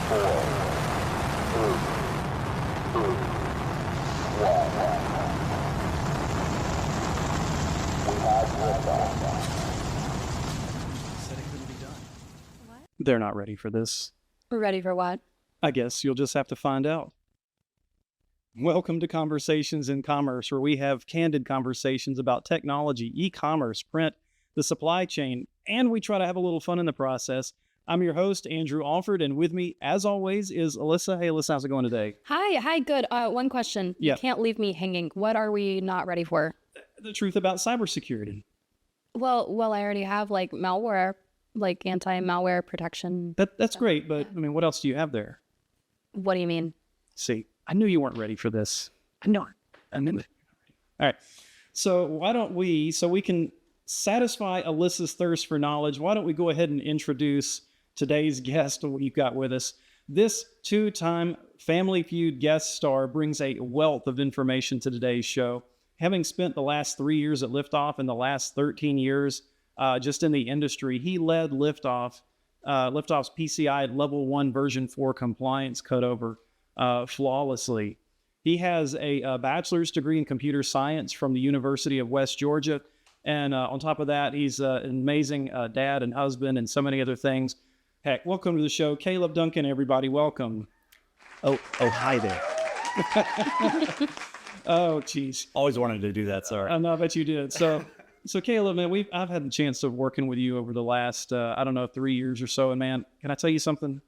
They're not ready for this. We're ready for what? I guess you'll just have to find out. Welcome to Conversations in Commerce, where we have candid conversations about technology, e-commerce, print, the supply chain, and we try to have a little fun in the process. I'm your host, Andrew Alford, and with me, as always, is Alyssa. Hey, Alyssa, how's it going today? Hi, good. One question. Yeah. You can't leave me hanging. What are we not ready for? The truth about cybersecurity. Well, I already have like malware, like anti-malware protection. That's great, but I mean, what else do you have there? What do you mean? See, I knew you weren't ready for this. I knew it. All right. So why don't we, so we can satisfy Alyssa's thirst for knowledge, why don't we go ahead and introduce today's guest we've got with us. This two-time Family Feud guest star brings a wealth of information to today's show. Having spent the last 3 years at Liftoff and the last 13 years just in the industry, he led Liftoff's PCI Level 1 version 4 compliance cutover flawlessly. He has a bachelor's degree in computer science from the University of West Georgia. And on top of that, he's an amazing dad and husband and so many other things. Heck, welcome to the show, Caleb Duncan, everybody. Welcome. Oh, hi there. Oh, geez. Always wanted to do that, sorry. I know, I bet you did. So Caleb, man, I've had the chance of working with you over the last, 3 years or so. And man, can I tell you something?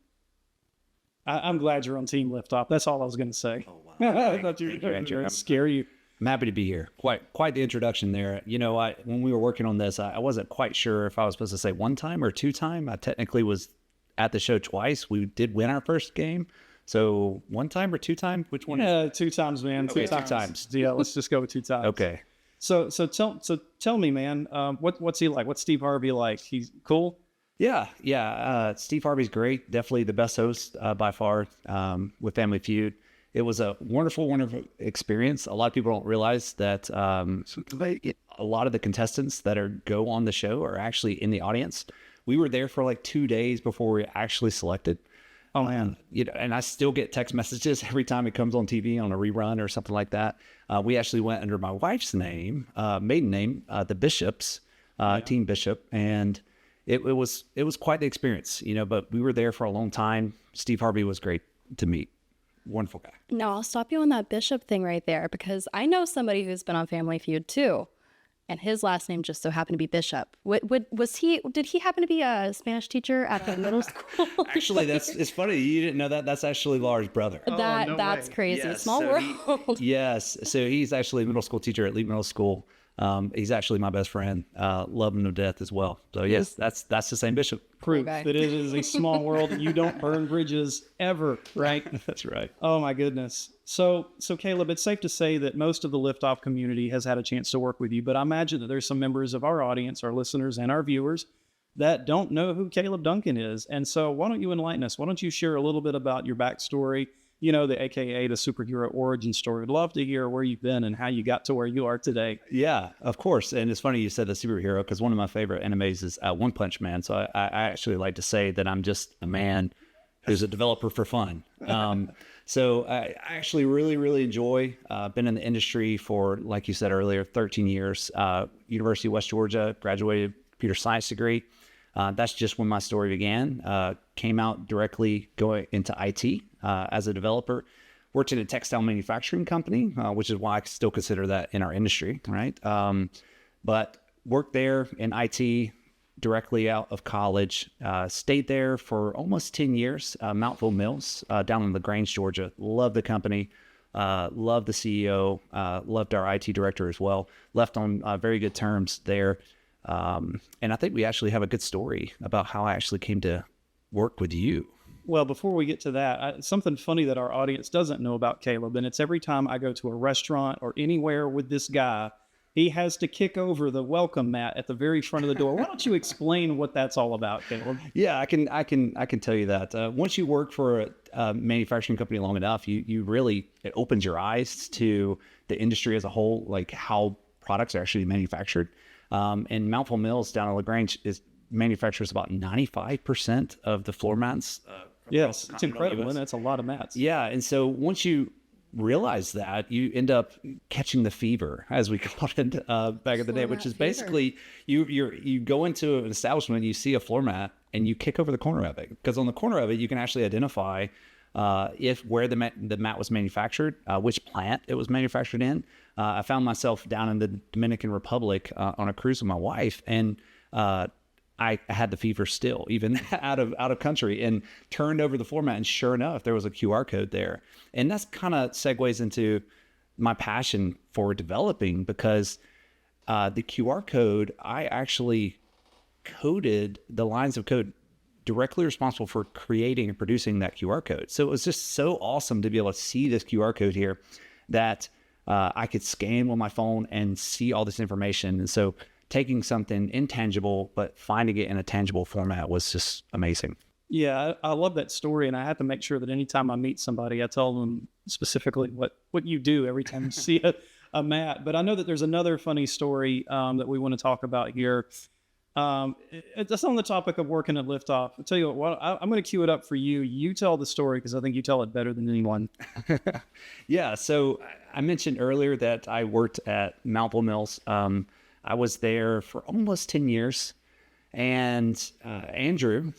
I'm glad you're on Team Liftoff. That's all I was going to say. Oh, wow. I thought you were going to scare you. I'm happy to be here. Quite the introduction there. You know, when we were working on this, I wasn't quite sure if I was supposed to say one time or two time. I technically was at the show twice. We did win our first game. So one time or two time? Which one? Yeah, two times, man. Okay, two times. Yeah, let's just go with two times. Okay. So tell me, man, what's he like? What's Steve Harvey like? He's cool? Yeah. Steve Harvey's great. Definitely the best host by far with Family Feud. It was a wonderful experience. A lot of people don't realize that a lot of the contestants that go on the show are actually in the audience. We were there for like 2 days before we were actually selected. Oh man. And I still get text messages every time it comes on TV on a rerun or something like that. We actually went under my wife's name, maiden name, the Bishops, Team Bishop, and it was quite the experience, but we were there for a long time. Steve Harvey was great to meet. Wonderful guy. No, I'll stop you on that Bishop thing right there because I know somebody who's been on Family Feud too. And his last name just so happened to be Bishop. Did he happen to be a Spanish teacher at the middle school? Actually, it's funny. You didn't know that. That's actually Laura's brother. That's way. crazy. Yes, Small world. Yes. So he's actually a middle school teacher at Lee Middle School. He's actually my best friend. Love him to death as well. So yes, that's the same Bishop. Proof Okay. that it is a small world and you don't burn bridges ever, right? That's right. Oh my goodness. So Caleb, it's safe to say that most of the Liftoff community has had a chance to work with you, but I imagine that there's some members of our audience, our listeners and our viewers that don't know who Caleb Duncan is. And so why don't you enlighten us? Why don't you share a little bit about your backstory, the AKA the superhero origin story? We'd love to hear where you've been and how you got to where you are today. Yeah, of course. And it's funny you said the superhero because one of my favorite animes is One Punch Man. So I actually like to say that I'm just a man who's a developer for fun. So I actually really enjoy, been in the industry for, like you said earlier, 13 years, University of West Georgia, graduated computer science degree. That's just when my story began. Came out directly going into IT as a developer. Worked in a textile manufacturing company, which is why I still consider that in our industry, right? But worked there in IT directly out of college. Stayed there for almost 10 years, Mountville Mills, down in LaGrange, Georgia. Loved the company. Loved the CEO. Loved our IT director as well. Left on very good terms there. And I think we actually have a good story about how I actually came to work with you. Well, before we get to that, something funny that our audience doesn't know about Caleb, and it's every time I go to a restaurant or anywhere with this guy, he has to kick over the welcome mat at the very front of the door. Why don't you explain what that's all about, Caleb? Yeah, I can tell you that. Once you work for a manufacturing company long enough, you really, it opens your eyes to the industry as a whole, like how products are actually manufactured. And Mountville Mills down in LaGrange manufactures about 95% of the floor mats Yes, it's incredible, and that's a lot of mats. Yeah, and so once you realize that, you end up catching the fever, as we called it back in the day, which is basically you go into an establishment, you see a floor mat, and you kick over the corner of it, because on the corner of it you can actually identify if where the mat was manufactured, which plant it was manufactured in. I found myself down in the Dominican Republic on a cruise with my wife, and I had the fever still, even out of country, and turned over the floor mat, and sure enough, there was a QR code there. And that's kind of segues into my passion for developing, because the QR code, I actually coded the lines of code directly responsible for creating and producing that QR code. So it was just so awesome to be able to see this QR code here that I could scan with my phone and see all this information. And so taking something intangible, but finding it in a tangible format was just amazing. Yeah, I love that story, and I have to make sure that anytime I meet somebody, I tell them specifically what you do every time you see a mat. But I know that there's another funny story that we want to talk about here. It's on the topic of working at Liftoff. I'll tell you what, I'm going to cue it up for you. You tell the story, because I think you tell it better than anyone. Yeah, so I mentioned earlier that I worked at Mountville Mills. I was there for almost 10 years. And Andrew,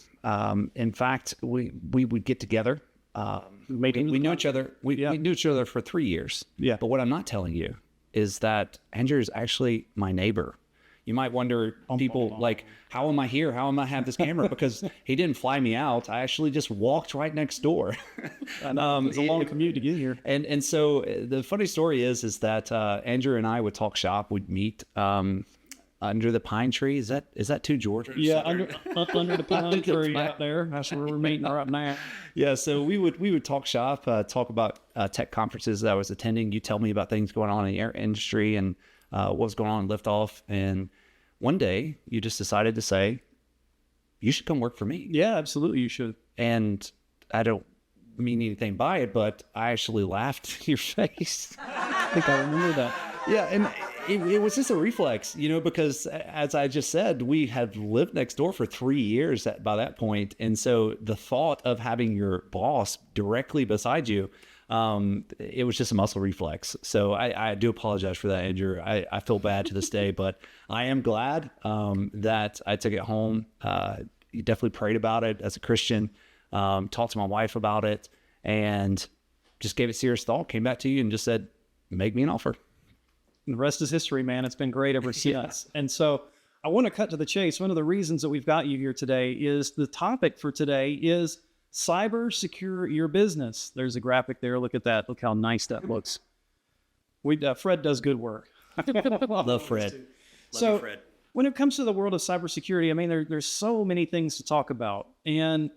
in fact, we would get together. We knew each other. We knew each other for 3 years. Yeah. But what I'm not telling you is that Andrew is actually my neighbor. You might wonder, people like, how am I here? How am I have this camera? Because he didn't fly me out. I actually just walked right next door. It's a long commute to get here. And so the funny story is that Andrew and I would talk shop. We'd meet under the pine tree. Is that too Georgia? Yeah, under the pine tree out there. That's where we're meeting right now. Yeah, so we would talk shop, talk about tech conferences that I was attending. You tell me about things going on in the air industry and what was going on in Liftoff. And one day you just decided to say, you should come work for me. Yeah, absolutely, you should. And I don't mean anything by it, but I actually laughed in your face. I think I remember that. Yeah, and it was just a reflex, because as I just said, we had lived next door for 3 years by that point. And so the thought of having your boss directly beside you, it was just a muscle reflex. So I do apologize for that, Andrew. I feel bad to this day, but I am glad that I took it home. You definitely prayed about it as a Christian, talked to my wife about it, and just gave it serious thought, came back to you and just said, make me an offer. And the rest is history, man. It's been great ever since. And so I want to cut to the chase. One of the reasons that we've got you here today is the topic for today is cyber secure your business. There's a graphic there. Look at that. Look how nice that looks. Fred does good work. Love Fred. So Fred. When it comes to the world of cybersecurity, I mean, there's so many things to talk about. And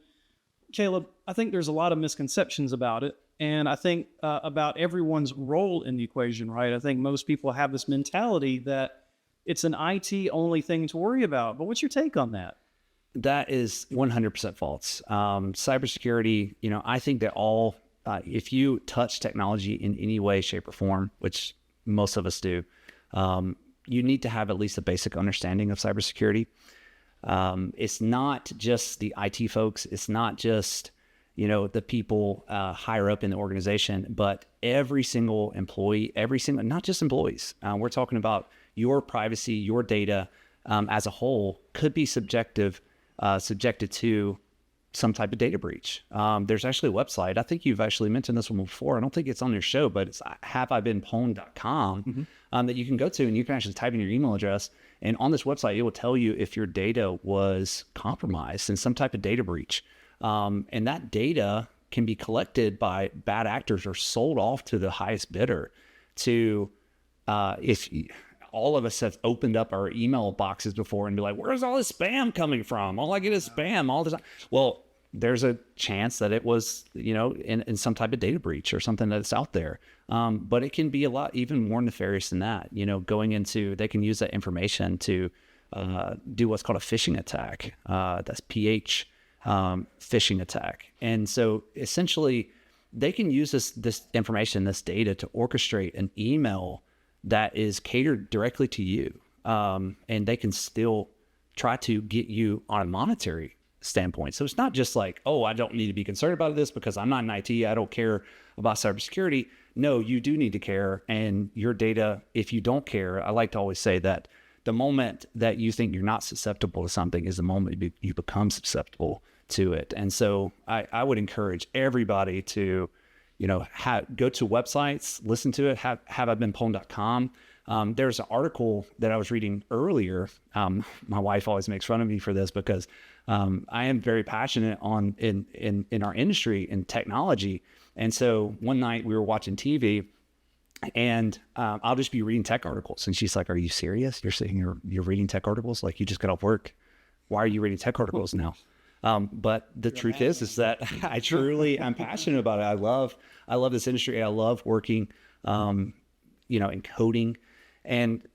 Caleb, I think there's a lot of misconceptions about it. And I think about everyone's role in the equation, right? I think most people have this mentality that it's an IT only thing to worry about. But what's your take on that? That is 100% false. Cybersecurity, I think that if you touch technology in any way, shape, or form, which most of us do, you need to have at least a basic understanding of cybersecurity. It's not just the IT folks. It's not just the people higher up in the organization, but every single employee, not just employees. We're talking about your privacy, your data as a whole could be subjected to some type of data breach. There's actually a website. I think you've actually mentioned this one before. I don't think it's on your show, but it's haveibeenpwned.com that you can go to, and you can actually type in your email address. And on this website, it will tell you if your data was compromised in some type of data breach. And that data can be collected by bad actors or sold off to the highest bidder. If all of us have opened up our email boxes before and be like, where's all this spam coming from? All I get is spam all the time. Well, there's a chance that it was, in some type of data breach or something that's out there. But it can be a lot even more nefarious than that. They can use that information to do what's called a phishing attack. That's PH. Phishing attack. And so essentially they can use this information, this data, to orchestrate an email that is catered directly to you. And they can still try to get you on a monetary standpoint. So it's not just like, oh, I don't need to be concerned about this because I'm not in IT. I don't care about cybersecurity. No, you do need to care. And your data, if you don't care, I like to always say that the moment that you think you're not susceptible to something is the moment you become susceptible to it. And so I would encourage everybody to, go to websites, listen to it, haveibeenpwned.com. There's an article that I was reading earlier. My wife always makes fun of me for this because I am very passionate in our industry in technology. And so one night we were watching TV, and I'll just be reading tech articles. And she's like, "Are you serious? You're sitting here, you're reading tech articles? Like, you just got off work. Why are you reading tech articles now?" But the truth is that I'm passionate about it. I love this industry. I love working, in coding. And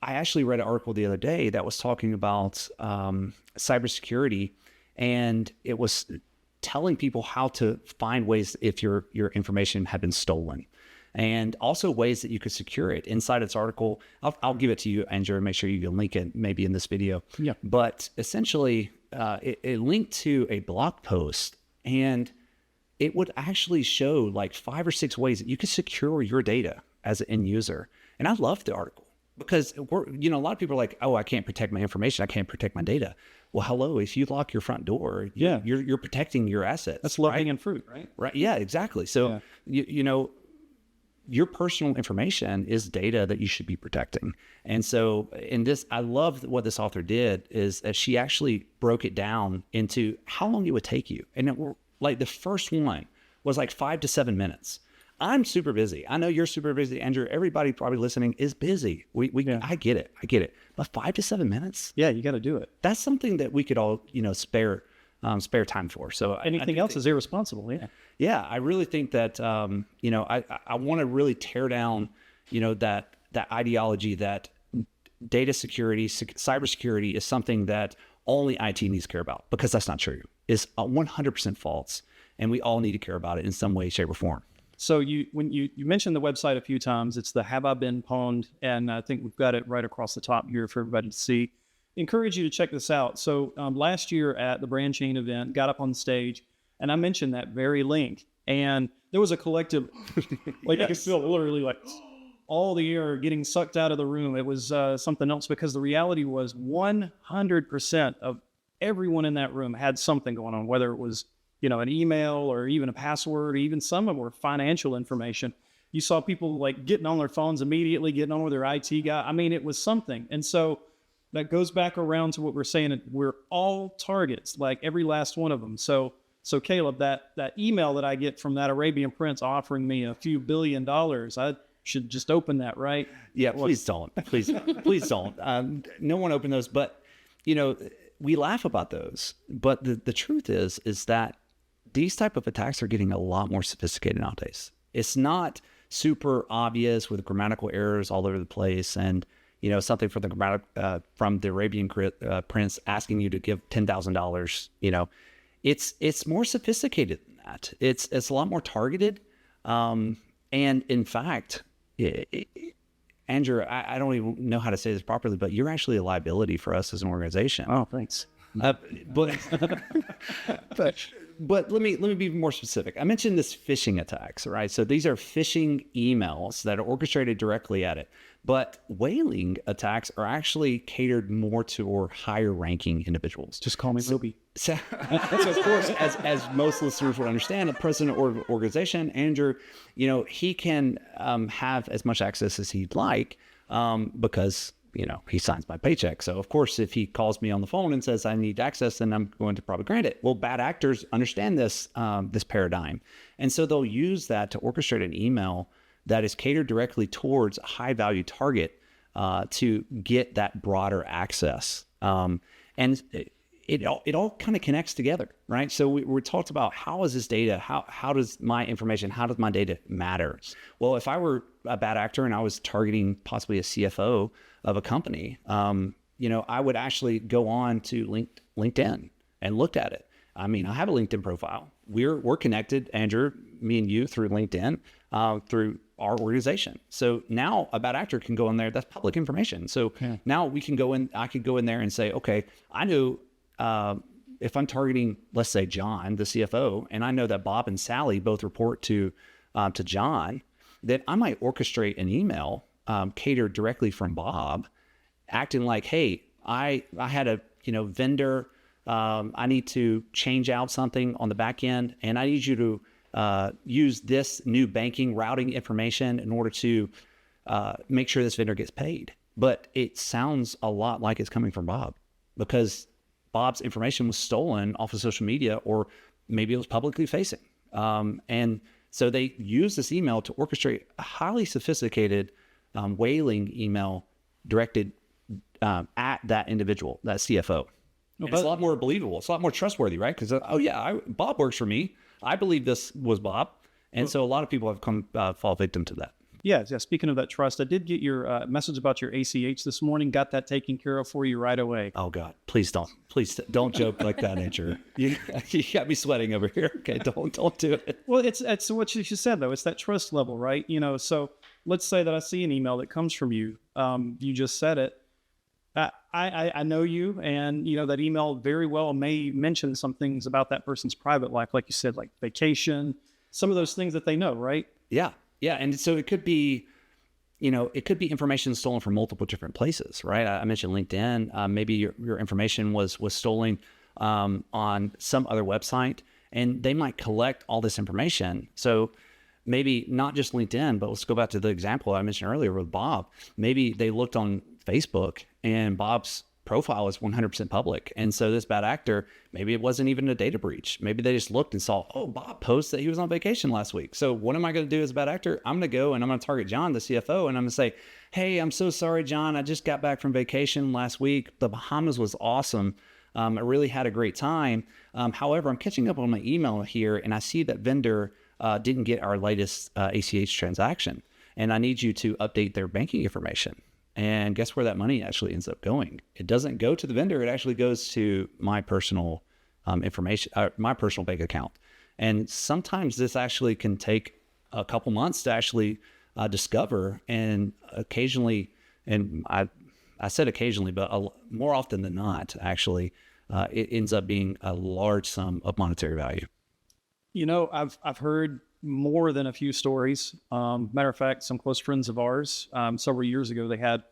I actually read an article the other day that was talking about cybersecurity, and it was telling people how to find ways if your information had been stolen, and also ways that you could secure it. Inside its article, I'll give it to you, Andrew, and make sure you can link it maybe in this video. Yeah. But essentially, it linked to a blog post, and it would actually show like 5 or 6 ways that you could secure your data as an end user. And I loved the article because a lot of people are like, "Oh, I can't protect my information. I can't protect my data." Well, hello, if you lock your front door, you're protecting your assets. That's low-hanging fruit, right? Right. Yeah, exactly. So, your personal information is data that you should be protecting. And so in this, I love what this author did is that she actually broke it down into how long it would take you. And like the first one was like 5 to 7 minutes. I'm super busy. I know you're super busy, Andrew. Everybody probably listening is busy. I get it. But 5 to 7 minutes? Yeah, you got to do it. That's something that we could all, spare time for. So anything else is irresponsible. Yeah. Yeah. I really think that, I want to really tear down, that ideology that data security, cybersecurity is something that only IT needs to care about, because that's not true. It's 100% false. And we all need to care about it in some way, shape, or form. So when you mentioned the website a few times, it's the Have I Been Pwned, and I think we've got it right across the top here for everybody to see. Encourage you to check this out. So last year at the Brand Chain event, got up on stage, and I mentioned that very link, and there was a collective, like I could feel literally like all the air getting sucked out of the room. It was something else, because the reality was 100% of everyone in that room had something going on, whether it was an email or even a password, or even some of them were financial information. You saw people like getting on their phones immediately, getting on with their IT guy. I mean, it was something. And so that goes back around to what we're saying. We're all targets, like every last one of them. So Caleb, that email that I get from that Arabian prince offering me a few $1 billion, I should just open that, right? Yeah, please don't. Please don't. No one open those. But, we laugh about those. But the truth is that these type of attacks are getting a lot more sophisticated nowadays. It's not super obvious with grammatical errors all over the place, and something from the Arabian prince asking you to give $10,000. It's more sophisticated than that. It's a lot more targeted, and in fact, Andrew, I don't even know how to say this properly, but you're actually a liability for us as an organization. Oh, thanks. But let me be more specific. I mentioned this phishing attacks, right? So these are phishing emails that are orchestrated directly at it. But whaling attacks are actually catered more to higher ranking individuals. Just call me Moby. So of course, as most listeners would understand, the president of an organization, Andrew, he can have as much access as he'd like because he signs my paycheck. So of course, if he calls me on the phone and says I need access, then I'm going to probably grant it. Well, bad actors understand this paradigm. And so they'll use that to orchestrate an email that is catered directly towards a high value target to get that broader access. And it all kind of connects together, right? So we talked about how is this data, how does my information, how does my data matter? Well, if I were a bad actor and I was targeting possibly a CFO of a company, I would actually go on to LinkedIn and looked at it. I mean, I have a LinkedIn profile. We're connected, Andrew, me and you, through LinkedIn, through our organization. So now a bad actor can go in there. That's public information. So now we can go in. I could go in there and say, okay, I know if I'm targeting, let's say John, the CFO, and I know that Bob and Sally both report to John, then I might orchestrate an email catered directly from Bob, acting like, hey, I had a vendor, I need to change out something on the back end, and I need you to use this new banking routing information in order to make sure this vendor gets paid. But it sounds a lot like it's coming from Bob, because Bob's information was stolen off of social media, or maybe it was publicly facing. And so they use this email to orchestrate a highly sophisticated whaling email directed at that individual, that CFO. It's a lot more believable. It's a lot more trustworthy, right? Because, Bob works for me. I believe this was Bob. And so a lot of people have come fall victim to that. Yeah. Speaking of that trust, I did get your message about your ACH this morning. Got that taken care of for you right away. Oh God, please don't joke like that, Andrew. You got me sweating over here. Okay, don't do it. Well, it's what you said though. It's that trust level, right? So let's say that I see an email that comes from you. You just said it. I know you, and that email very well may mention some things about that person's private life, like you said, like vacation, some of those things that they know, right? Yeah. And so it could be, it could be information stolen from multiple different places, right? I mentioned LinkedIn. Maybe your information was stolen on some other website, and they might collect all this information. So maybe not just LinkedIn, but let's go back to the example I mentioned earlier with Bob. Maybe they looked on Facebook and Bob's profile is 100% public. And so this bad actor, maybe it wasn't even a data breach. Maybe they just looked and saw, oh, Bob posted that he was on vacation last week. So what am I going to do as a bad actor? I'm going to go and I'm going to target John, the CFO, and I'm going to say, hey, I'm so sorry, John. I just got back from vacation last week. The Bahamas was awesome. I really had a great time. However, I'm catching up on my email here, and I see that vendor didn't get our latest ACH transaction, and I need you to update their banking information. And guess where that money actually ends up going? It doesn't go to the vendor. It actually goes to my personal information, my personal bank account. And sometimes this actually can take a couple months to actually discover. And occasionally, and I said occasionally, but more often than not, actually, it ends up being a large sum of monetary value. I've heard more than a few stories. Matter of fact, some close friends of ours, several years ago, they had,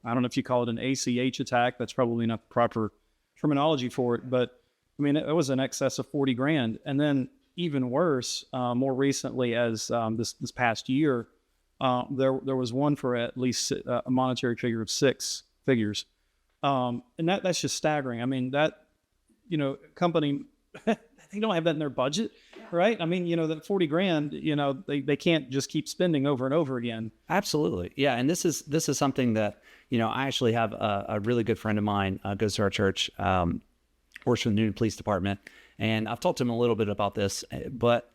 I don't know if you call it an ACH attack. That's probably not the proper terminology for it, but I mean, it was in excess of 40 grand. And then even worse, more recently, as this past year, there was one for at least a monetary figure of 6 figures. And that's just staggering. I mean, that, company, they don't have that in their budget. Right. I mean, that 40 grand, they can't just keep spending over and over again. Absolutely. Yeah. And this is something that, I actually have a really good friend of mine, goes to our church, works for the Newton Police Department. And I've talked to him a little bit about this, but,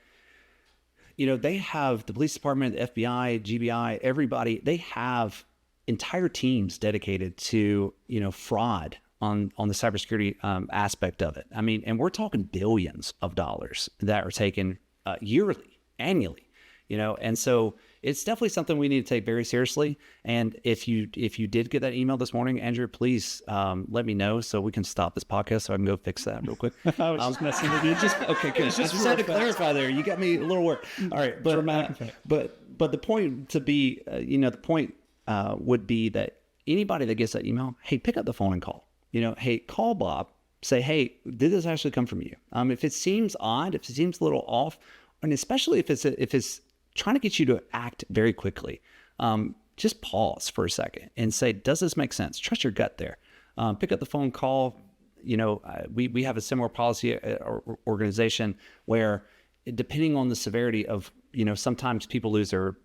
they have the police department, the FBI, GBI, everybody, they have entire teams dedicated to, fraud on the cybersecurity aspect of it. I mean, and we're talking billions of dollars that are taken yearly, annually, and so it's definitely something we need to take very seriously. And if you did get that email this morning, Andrew, please let me know so we can stop this podcast so I can go fix that real quick. I was just messing with you. Okay, good. I just had to clarify there. You got me a little work. All right, but the point to be, the point would be that anybody that gets that email, hey, pick up the phone and call. Hey, call Bob, say, hey, did this actually come from you? If it seems odd, if it seems a little off, and especially if it's trying to get you to act very quickly, just pause for a second and say, does this make sense? Trust your gut there. Pick up the phone, call. We have a similar policy or organization where, depending on the severity of, sometimes people lose their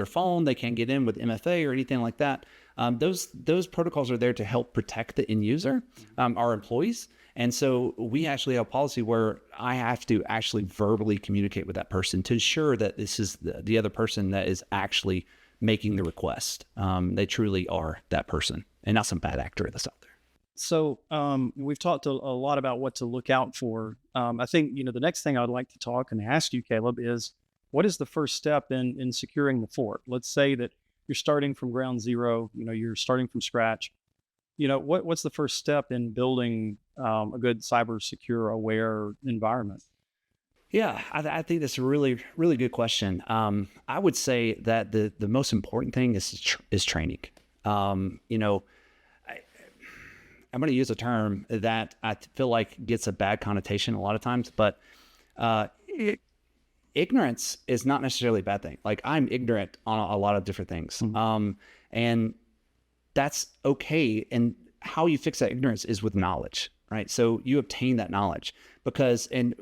phone, they can't get in with MFA or anything like that. Those protocols are there to help protect the end user, our employees. And so we actually have a policy where I have to actually verbally communicate with that person to ensure that this is the other person that is actually making the request. They truly are that person and not some bad actor that's out there. So we've talked a lot about what to look out for. I think, the next thing I would like to talk and ask you, Caleb, is what is the first step in securing the fort? Let's say that you're starting from ground zero, you're starting from scratch. What's the first step in building a good cyber secure aware environment? Yeah, I think that's a really, really good question. I would say that the most important thing is training. You know, I'm going to use a term that I feel like gets a bad connotation a lot of times, but ignorance is not necessarily a bad thing. Like, I'm ignorant on a lot of different things, and that's okay. And how you fix that ignorance is with knowledge, right? So you obtain that knowledge and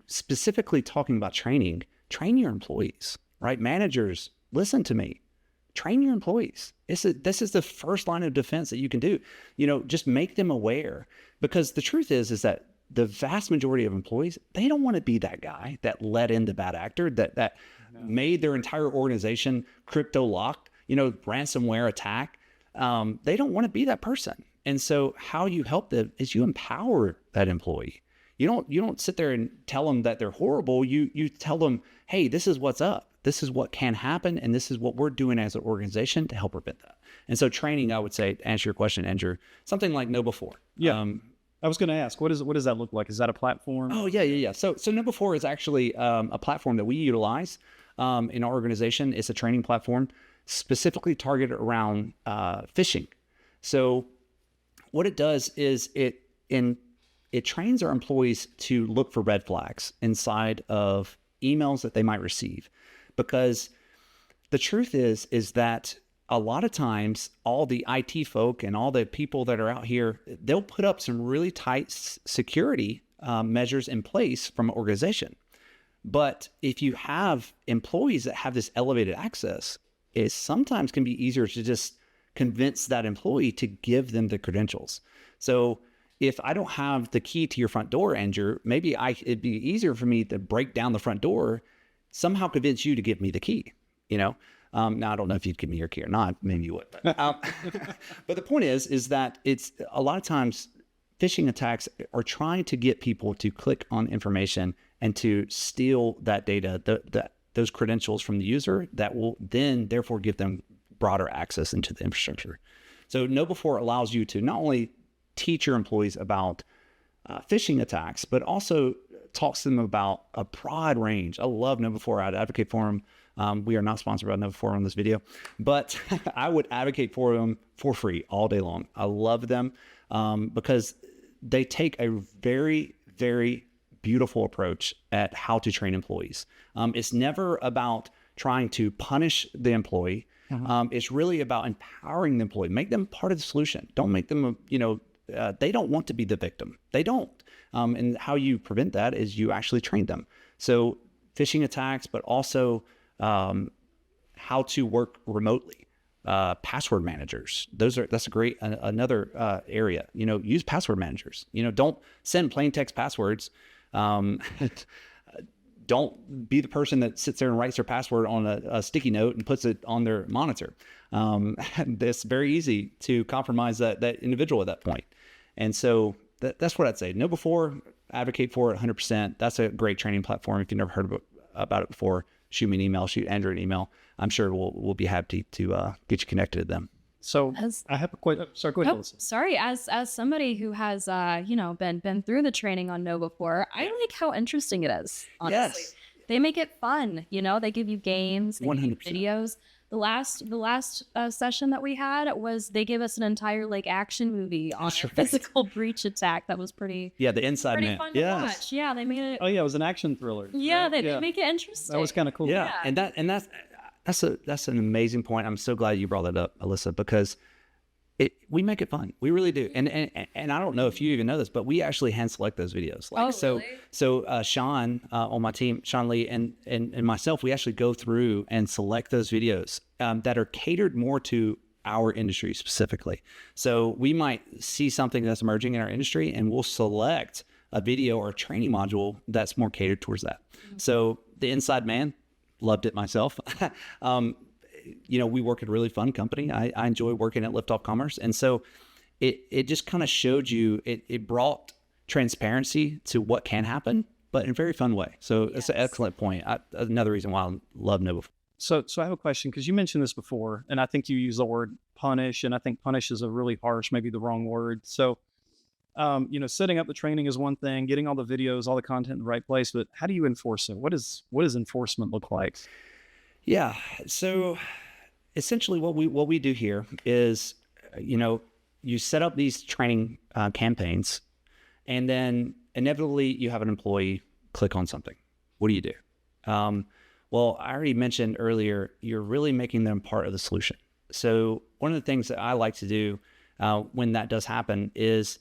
specifically talking about training, train your employees, right? Managers, listen to me. Train your employees. This is the first line of defense that you can do. You know, just make them aware, because the truth is that the vast majority of employees, they don't want to be that guy that let in the bad actor that made their entire organization crypto locked, ransomware attack. They don't want to be that person. And so how you help them is you empower that employee. You don't sit there and tell them that they're horrible. You tell them, hey, this is what's up. This is what can happen, and this is what we're doing as an organization to help prevent that. And so training, I would say, to answer your question, Andrew, something like Know Before. Yeah. I was going to ask, what does that look like? Is that a platform? Oh, yeah. So Know Before is actually a platform that we utilize in our organization. It's a training platform specifically targeted around phishing. So what it does is it trains our employees to look for red flags inside of emails that they might receive. Because the truth is that a lot of times all the IT folk and all the people that are out here, they'll put up some really tight security measures in place from an organization. But if you have employees that have this elevated access, it sometimes can be easier to just convince that employee to give them the credentials. So if I don't have the key to your front door, Andrew, maybe it'd be easier for me to break down the front door, somehow convince you to give me the key, Now, I don't know if you'd give me your key or not. Maybe you would. But, but the point is that it's a lot of times phishing attacks are trying to get people to click on information and to steal that data, those credentials from the user that will then therefore give them broader access into the infrastructure. So Know Before allows you to not only teach your employees about phishing attacks, but also talks to them about a broad range. I love Know Before. I'd advocate for them. We are not sponsored by Know Before on this video, but I would advocate for them for free all day long. I love them because they take a very, very beautiful approach at how to train employees. It's never about trying to punish the employee. It's really about empowering the employee, make them part of the solution. Don't make them, they don't want to be the victim. They don't. And how you prevent that is you actually train them. So phishing attacks, but also how to work remotely. Password managers. That's a great another area. Use password managers. Don't send plain text passwords. Don't be the person that sits there and writes their password on a sticky note and puts it on their monitor. It's very easy to compromise that individual at that point. And so that's what I'd say. Know Before, advocate for it 100%. That's a great training platform. If you've never heard about it before, shoot me an email, shoot Andrew an email. I'm sure we'll be happy to get you connected to them. So I have a question. Sorry, go ahead, Melissa. Sorry, as somebody who has been through the training on Know Before, I like how interesting it is. Honestly. Yes. They make it fun. They give you games, they give you 100%. videos. The last session that we had was they gave us an entire action movie on a physical breach attack that was pretty. Yeah, the Inside pretty Man. fun to watch. Yeah, they made it. Oh yeah, it was an action thriller. Yeah, right? they make it interesting. That was kind of cool. Yeah, and that's an amazing point. I'm so glad you brought that up, Alyssa, because we make it fun. We really do. And I don't know if you even know this, but we actually hand select those videos. Really? So Sean on my team, Sean Lee and myself, we actually go through and select those videos that are catered more to our industry specifically. So we might see something that's emerging in our industry and we'll select a video or a training module that's more catered towards that. Mm-hmm. So the Inside Man, loved it myself. We work at a really fun company. I enjoy working at Liftoff Commerce. And so it just kind of showed you, it brought transparency to what can happen, but in a very fun way. So It's an excellent point. Another reason why I love Know Before. So I have a question, because you mentioned this before, and I think you use the word punish, and I think punish is a really harsh, maybe the wrong word. So setting up the training is one thing, getting all the videos, all the content in the right place, but how do you enforce it? What does enforcement look like? Yeah. So essentially what we do here is, you set up these training campaigns, and then inevitably you have an employee click on something. What do you do? Well, I already mentioned earlier, you're really making them part of the solution. So one of the things that I like to do when that does happen is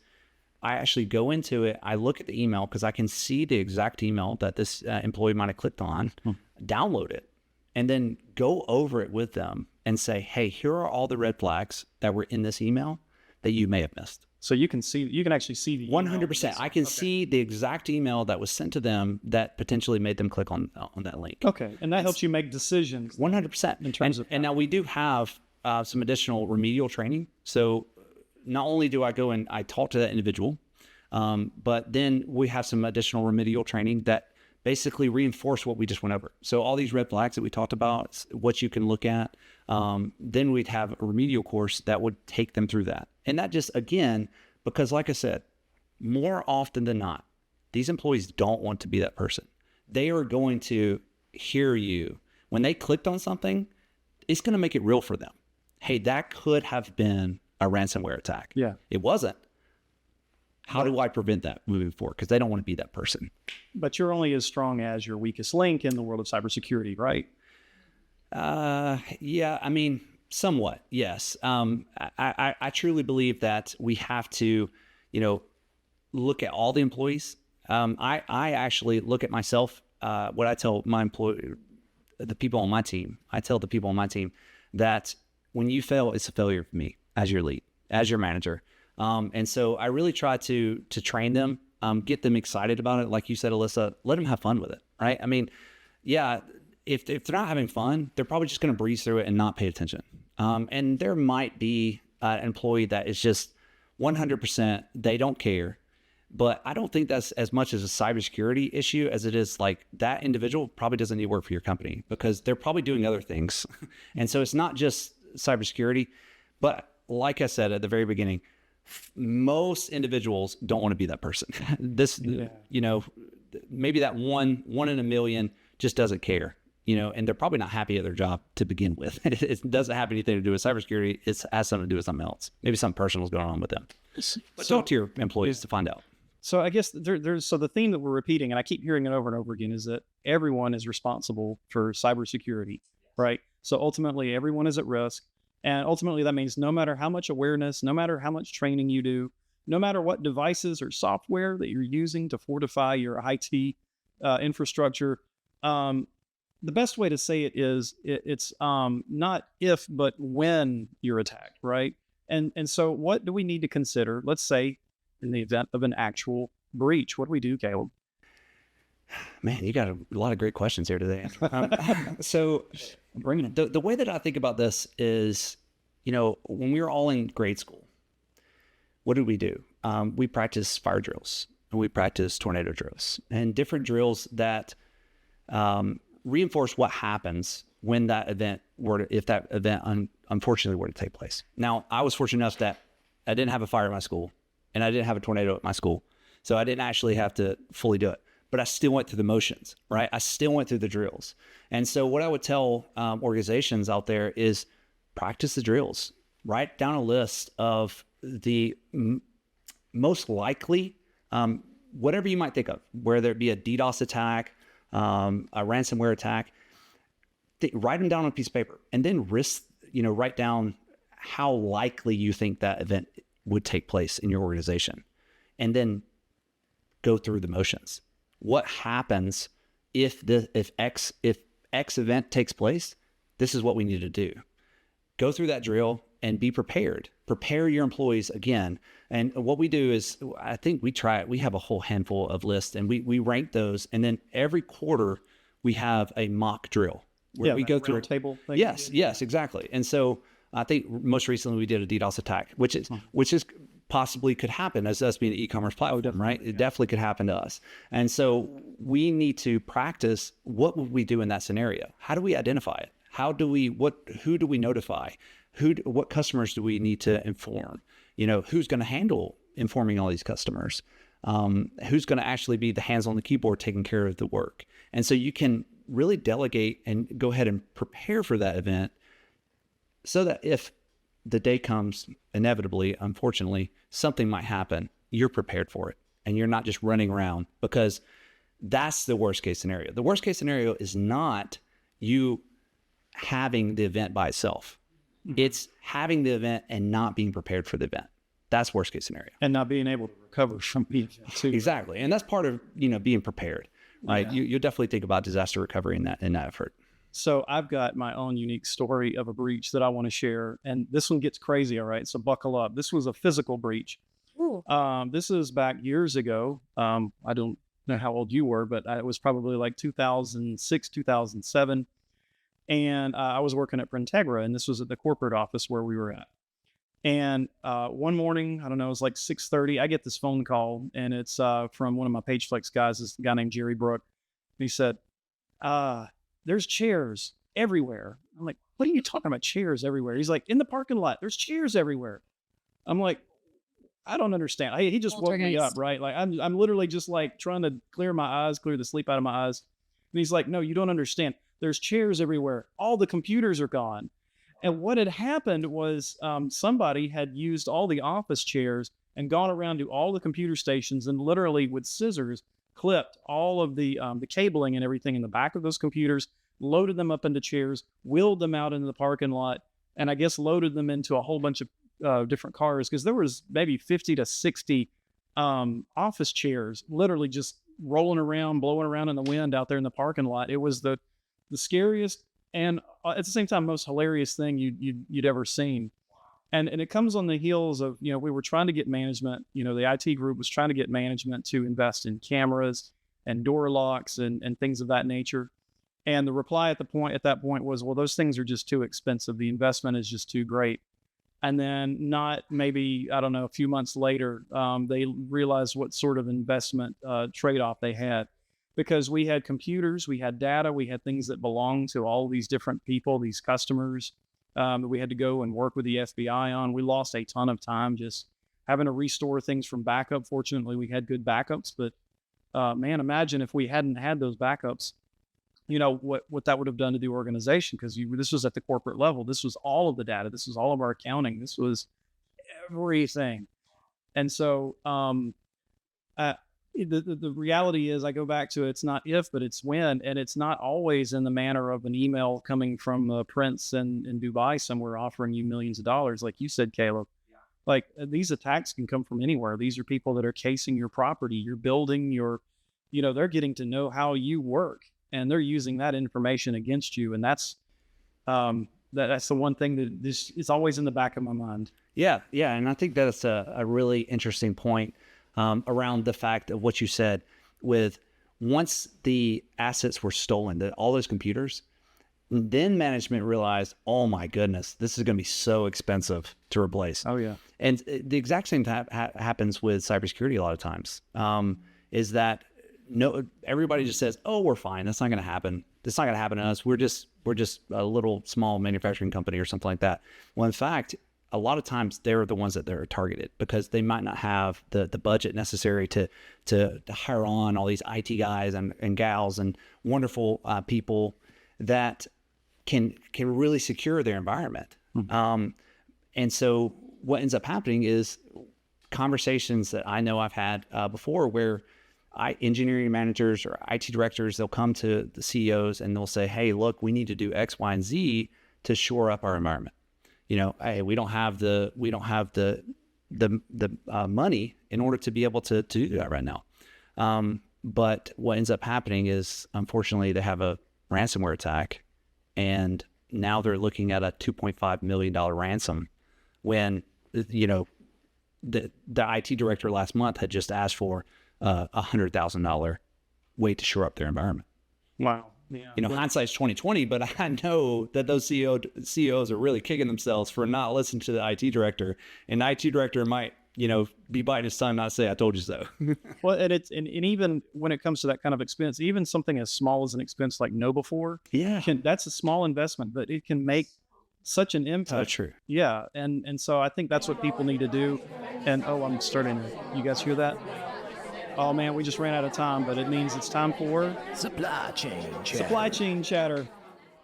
I actually go into it. I look at the email because I can see the exact email that this employee might have clicked on, download it, and then go over it with them and say, hey, here are all the red flags that were in this email that you may have missed. So you can actually see the 100%. I can see the exact email that was sent to them that potentially made them click on that link. Okay, and that helps you make decisions. 100%. In terms of and now we do have some additional remedial training. So not only do I go and I talk to that individual, but then we have some additional remedial training that basically reinforce what we just went over. So all these red flags that we talked about, what you can look at, then we'd have a remedial course that would take them through that. And that just, again, because like I said, more often than not, these employees don't want to be that person. They are going to hear you. When they clicked on something, it's going to make it real for them. Hey, that could have been a ransomware attack. Yeah. It wasn't. How do I prevent that moving forward? Because they don't want to be that person. But you're only as strong as your weakest link in the world of cybersecurity, right? Yeah, I mean, somewhat, yes. I truly believe that we have to, look at all the employees. I actually look at myself. What I tell my the people on my team, that when you fail, it's a failure for me as your lead, as your manager. And so I really try to train them, get them excited about it. Like you said, Alyssa, let them have fun with it, right? I mean, yeah, if they're not having fun, they're probably just going to breeze through it and not pay attention. And there might be an employee that is just 100%, they don't care. But I don't think that's as much as a cybersecurity issue as it is like that individual probably doesn't need to work for your company because they're probably doing other things. And so it's not just cybersecurity, but like I said at the very beginning, most individuals don't want to be that person. Maybe that one in a million just doesn't care, and they're probably not happy at their job to begin with. It doesn't have anything to do with cybersecurity. It has something to do with something else. Maybe something personal is going on with them. But talk to your employees to find out. So I guess so the theme that we're repeating, and I keep hearing it over and over again, is that everyone is responsible for cybersecurity, right? So ultimately, everyone is at risk. And ultimately, that means no matter how much awareness, no matter how much training you do, no matter what devices or software that you're using to fortify your IT infrastructure, the best way to say it is it's not if, but when you're attacked, right? And so what do we need to consider? Let's say in the event of an actual breach, what do we do, Caleb? Man, you got a lot of great questions here today. So the way that I think about this is, when we were all in grade school, what did we do? We practiced fire drills and we practiced tornado drills and different drills that reinforce what happens when that event if that event unfortunately were to take place. Now, I was fortunate enough that I didn't have a fire at my school and I didn't have a tornado at my school. So I didn't actually have to fully do it. But I still went through the motions, right? I still went through the drills. And so what I would tell organizations out there is practice the drills. Write down a list of the most likely, whatever you might think of, whether it be a DDoS attack, a ransomware attack, write them down on a piece of paper and then write down how likely you think that event would take place in your organization. And then go through the motions. What happens if X event takes place? This is what we need to do. Go through that drill and be prepared. Prepare your employees again. And what we do is, I think we have a whole handful of lists and we rank those. And then every quarter we have a mock drill where we go through a table thing. Yes, exactly. And so I think most recently we did a DDoS attack, which is possibly could happen as us being an e-commerce platform, right? It definitely could happen to us. And so we need to practice what would we do in that scenario? How do we identify it? Who do we notify? What customers do we need to inform? Who's going to handle informing all these customers? Who's going to actually be the hands on the keyboard taking care of the work? And so you can really delegate and go ahead and prepare for that event so that if the day comes, inevitably, unfortunately, something might happen, you're prepared for it and you're not just running around, because that's the worst case scenario. The worst case scenario is not you having the event by itself. It's having the event and not being prepared for the event. That's worst case scenario. And not being able to recover from the event too. Exactly. And that's part of, being prepared. Right. Yeah. You definitely think about disaster recovery in that effort. So I've got my own unique story of a breach that I want to share. And this one gets crazy. All right. So buckle up. This was a physical breach. Ooh. This is back years ago. I don't know how old you were, but it was probably like 2006, 2007. And I was working at Printegra, and this was at the corporate office where we were at. And one morning, I don't know, it was like 6:30. I get this phone call, and it's from one of my PageFlex guys, this guy named Jerry Brook. And he said, there's chairs everywhere. I'm like, what are you talking about, chairs everywhere? He's like, in the parking lot, there's chairs everywhere. I'm like, I don't understand. He just woke me up, right? Like I'm literally just like trying to clear my eyes, clear the sleep out of my eyes. And he's like, no, you don't understand. There's chairs everywhere. All the computers are gone. And what had happened was somebody had used all the office chairs and gone around to all the computer stations and literally with scissors clipped all of the cabling and everything in the back of those computers, loaded them up into chairs, wheeled them out into the parking lot, and I guess loaded them into a whole bunch of different cars, because there was maybe 50 to 60 office chairs literally just rolling around, blowing around in the wind out there in the parking lot. It was the scariest and at the same time most hilarious thing you'd ever seen. And it comes on the heels of, we were trying to get management, the IT group was trying to get management to invest in cameras and door locks and things of that nature. And the reply at that point was, well, those things are just too expensive. The investment is just too great. And then not maybe, I don't know, a few months later, they realized what sort of investment trade-off they had. Because we had computers, we had data, we had things that belonged to all these different people, these customers that we had to go and work with the FBI on. We lost a ton of time just having to restore things from backup. Fortunately, we had good backups, but man, imagine if we hadn't had those backups, what that would have done to the organization, because this was at the corporate level. This was all of the data. This was all of our accounting. This was everything. And so the reality is, I go back to it's not if, but it's when, and it's not always in the manner of an email coming from a prince in Dubai somewhere offering you millions of dollars, like you said, Caleb. Yeah. Like these attacks can come from anywhere. These are people that are casing your property, your building, they're getting to know how you work, and they're using that information against you. And that's the one thing that this is always in the back of my mind. Yeah, and I think that's a really interesting point. Around the fact of what you said with once the assets were stolen, all those computers, then management realized, oh my goodness, this is going to be so expensive to replace. Oh yeah. And the exact same happens with cybersecurity a lot of times, is that everybody just says, oh, we're fine. That's not going to happen. That's not going to happen to us. We're just a little small manufacturing company or something like that. Well, in fact, a lot of times they're the ones that they're targeted because they might not have the budget necessary to hire on all these IT guys and gals and wonderful people that can really secure their environment. Mm-hmm. And so what ends up happening is conversations that I know I've had before where engineering managers or IT directors, they'll come to the CEOs and they'll say, hey, look, we need to do X, Y, and Z to shore up our environment. Hey, we don't have the money in order to be able to do that right now. But what ends up happening is, unfortunately, they have a ransomware attack, and now they're looking at a $2.5 million ransom when, the IT director last month had just asked for a $100,000 way to shore up their environment. Wow. Yeah. Hindsight's 20/20, but I know that those CEOs are really kicking themselves for not listening to the IT director, and the IT director might, be biting his tongue, not say, I told you so. Well, and even when it comes to that kind of expense, even something as small as an expense like KnowBe4, yeah, that's a small investment, but it can make such an impact. So true. Yeah, and so I think that's what people need to do. And I'm starting. You guys hear that? Oh man, we just ran out of time, but it means it's time for Supply chain chatter. supply chain chatter.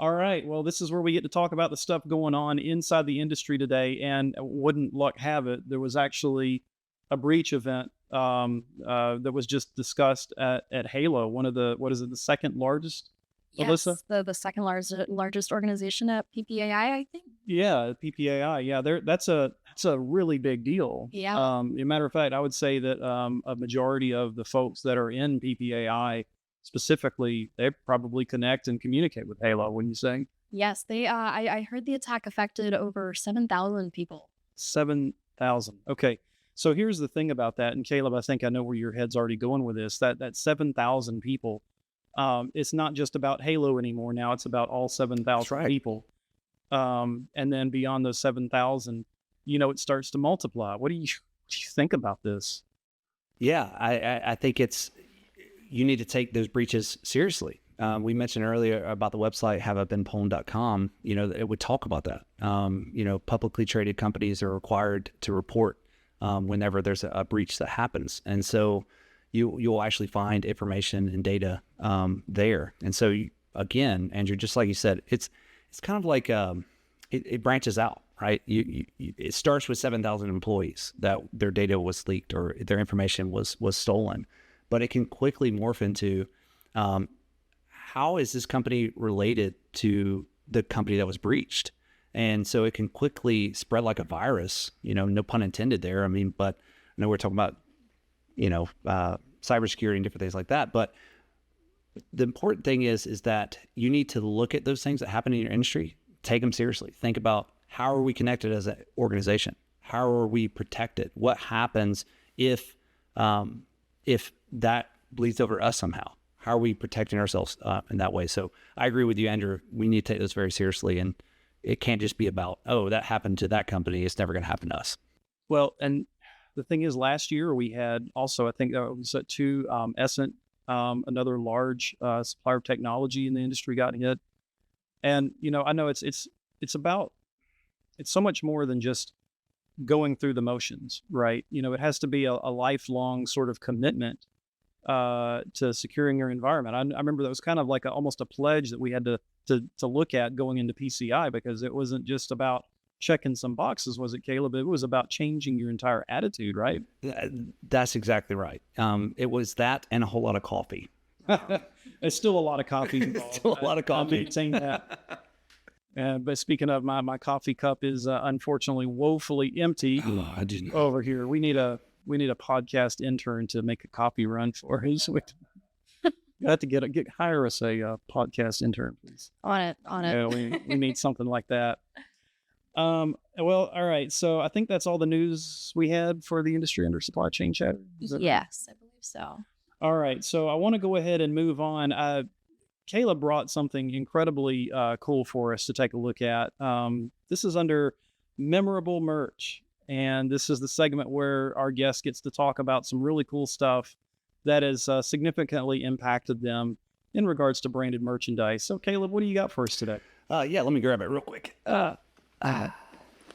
All right. Well, this is where we get to talk about the stuff going on inside the industry today. And wouldn't luck have it, there was actually a breach event that was just discussed at Halo, one of the, what is it, the second largest, Alyssa? Yes, the second largest organization at PPAI, I think. Yeah, PPAI. Yeah, that's a really big deal. Yeah. As a matter of fact, I would say that a majority of the folks that are in PPAI specifically, they probably connect and communicate with Halo. Wouldn't you say? Yes, they. I heard the attack affected over 7,000 people. 7,000. Okay. So here's the thing about that, and Caleb, I think I know where your head's already going with this. That 7,000 people, it's not just about Halo anymore. Now it's about all 7,000 right. people. And then beyond those 7,000, it starts to multiply. What do you think about this? Yeah, I think you need to take those breaches seriously. We mentioned earlier about the website haveibeenpwned.com. It would talk about that. Publicly traded companies are required to report whenever there's a breach that happens, and so you'll actually find information and data there. And so again, Andrew, just like you said, it's kind of like it branches out, right? It starts with 7,000 employees that their data was leaked or their information was stolen, but it can quickly morph into how is this company related to the company that was breached? And so it can quickly spread like a virus, no pun intended there. I mean, but I know we're talking about, cybersecurity and different things like that. But the important thing is that you need to look at those things that happen in your industry, take them seriously. Think about, how are we connected as an organization? How are we protected? What happens if that bleeds over us somehow? How are we protecting ourselves in that way? So I agree with you, Andrew. We need to take this very seriously, and it can't just be about, oh, that happened to that company. It's never going to happen to us. Well, and the thing is, last year we had also, I think it was at two, Essent, another large supplier of technology in the industry got hit. And, I know it's so much more than just going through the motions, right? It has to be a lifelong sort of commitment to securing your environment. I remember that was kind of like almost a pledge that we had to look at going into PCI, because it wasn't just about checking some boxes, was it, Caleb? It was about changing your entire attitude, right? That's exactly right. It was that and a whole lot of coffee. It's still a lot of coffee involved. Still a lot of coffee. I maintain that. But speaking of, my coffee cup is unfortunately woefully empty I didn't. over here. We need a podcast intern to make a coffee run for us. We have to hire us a podcast intern, please. On it. Yeah, we need something like that. Well, all right. So I think that's all the news we had for the industry under supply chain chatter. Yes, I believe so. All right. So I want to go ahead and move on. Caleb brought something incredibly cool for us to take a look at. This is under memorable merch. And this is the segment where our guest gets to talk about some really cool stuff that has significantly impacted them in regards to branded merchandise. So Caleb, what do you got for us today? Yeah, let me grab it real quick. All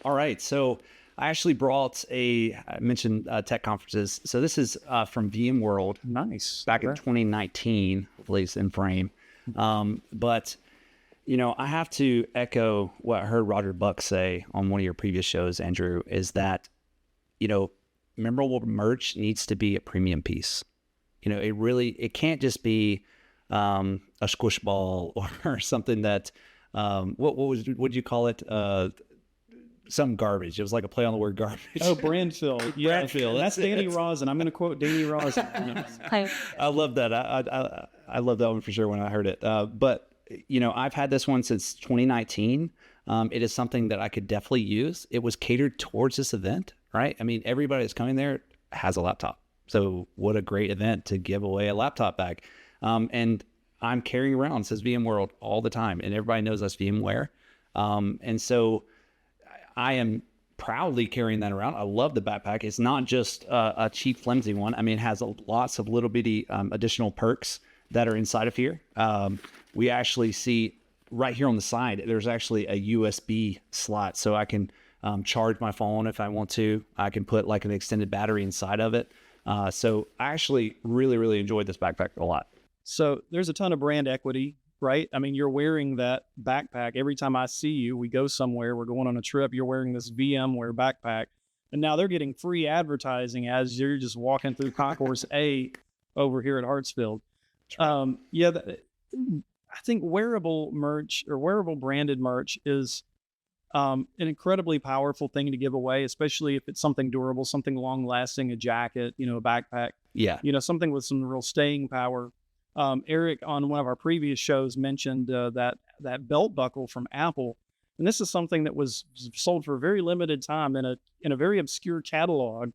right. So I actually brought I mentioned tech conferences. So this is from VMworld. Nice. Back in 2019, hopefully it's in frame. But, I have to echo what I heard Roger Buck say on one of your previous shows, Andrew, is that, memorable merch needs to be a premium piece. It can't just be a squish ball or something that, what'd you call it? Some garbage. It was like a play on the word garbage. Oh, brand fill. Yeah, Brand fill, That's that's Danny it. Rosin. I'm going to quote Danny Rosin. I love that. I love that one for sure when I heard it. But I've had this one since 2019. It is something that I could definitely use. It was catered towards this event, right? I mean, everybody that's coming there has a laptop. So what a great event to give away a laptop bag. And I'm carrying around, it says VMworld all the time, and everybody knows that's VMware. And so I am proudly carrying that around. I love the backpack. It's not just a cheap, flimsy one. I mean, it has lots of little bitty additional perks that are inside of here. We actually see right here on the side, there's actually a USB slot, so I can charge my phone if I want to. I can put like an extended battery inside of it. So I actually really, really enjoyed this backpack a lot. So there's a ton of brand equity, right? I mean, you're wearing that backpack. Every time I see you, we go somewhere, we're going on a trip, you're wearing this VMware backpack. And now they're getting free advertising as you're just walking through Concourse A over here at Hartsfield. I think wearable merch or wearable branded merch is an incredibly powerful thing to give away, especially if it's something durable, something long lasting, a jacket, a backpack, something with some real staying power. Eric on one of our previous shows mentioned that belt buckle from Apple. And this is something that was sold for a very limited time in a very obscure catalog,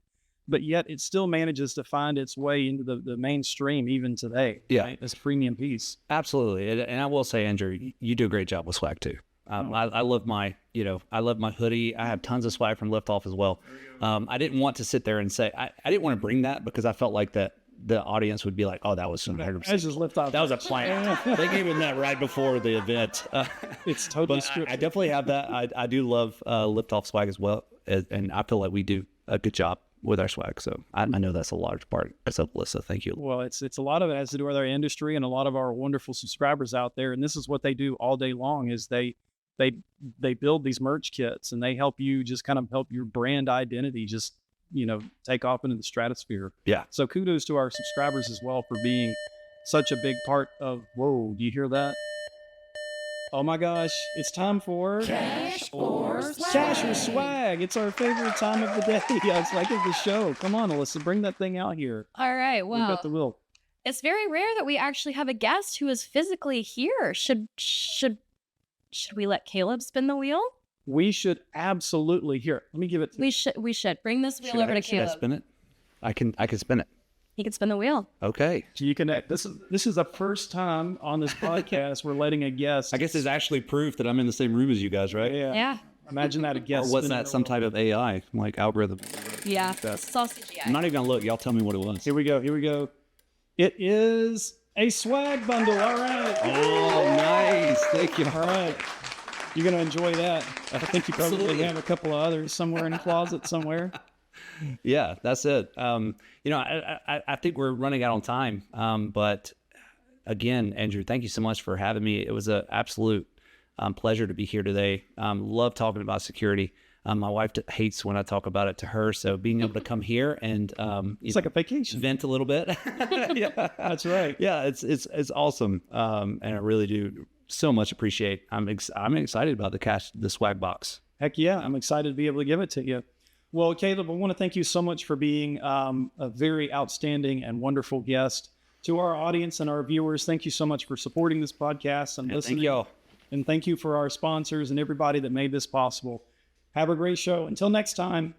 but yet it still manages to find its way into the mainstream even today. Yeah. Right? As a premium piece. Absolutely. And I will say, Andrew, you do a great job with swag too. I love my hoodie. I have tons of swag from Liftoff as well. I didn't want to sit there and say, I didn't want to bring that because I felt like that the audience would be like, oh, that was some 100%. That's just Liftoff. That was a plant. They gave him that right before the event. It's totally but I definitely have that. I do love Liftoff swag as well. And I feel like we do a good job with our swag. So I know that's a large part of Alyssa. Thank you. Well, it's a lot of it has to do with our industry and a lot of our wonderful subscribers out there. And this is what they do all day long is they build these merch kits and they help you just kind of help your brand identity just take off into the stratosphere. Yeah. So kudos to our subscribers as well for being such a big part of, whoa, do you hear that? Oh my gosh, it's time for Cash or Swag. Cash or Swag. It's our favorite time of the day. It's like the show. Come on, Alyssa, bring that thing out here. All right. We've Well, got the wheel. it's very rare that we actually have a guest who is physically here. Should we let Caleb spin the wheel? We should absolutely here. Let me give it to We should bring this wheel over to Should I Caleb. spin it? I can spin it. He can spin the wheel. Okay. you. Can this is the first time on this podcast we're letting a guest. I guess it's actually proof that I'm in the same room as you guys, right? Yeah. Imagine that a guest. Or was spinning that the some wheel. type of AI, like algorithm? Yeah. It's all CGI. I'm not even going to look. Y'all tell me what it was. Here we go. It is a swag bundle. All right. Oh, nice. Thank you. All right. You're going to enjoy that. I think you probably Absolutely. have a couple of others somewhere in a closet somewhere. Yeah, that's it. I think we're running out on time. But again, Andrew, thank you so much for having me. It was an absolute pleasure to be here today. Love talking about security. My wife hates when I talk about it to her. So being able to come here and It's like a vacation. vent a little bit. Yeah, That's right. yeah, it's awesome. And I really do so much appreciate. I'm excited about the swag box. Heck yeah. I'm excited to be able to give it to you. Well, Caleb, I want to thank you so much for being a very outstanding and wonderful guest. To our audience and our viewers, thank you so much for supporting this podcast and listening. Thank y'all. And thank you for our sponsors and everybody that made this possible. Have a great show. Until next time.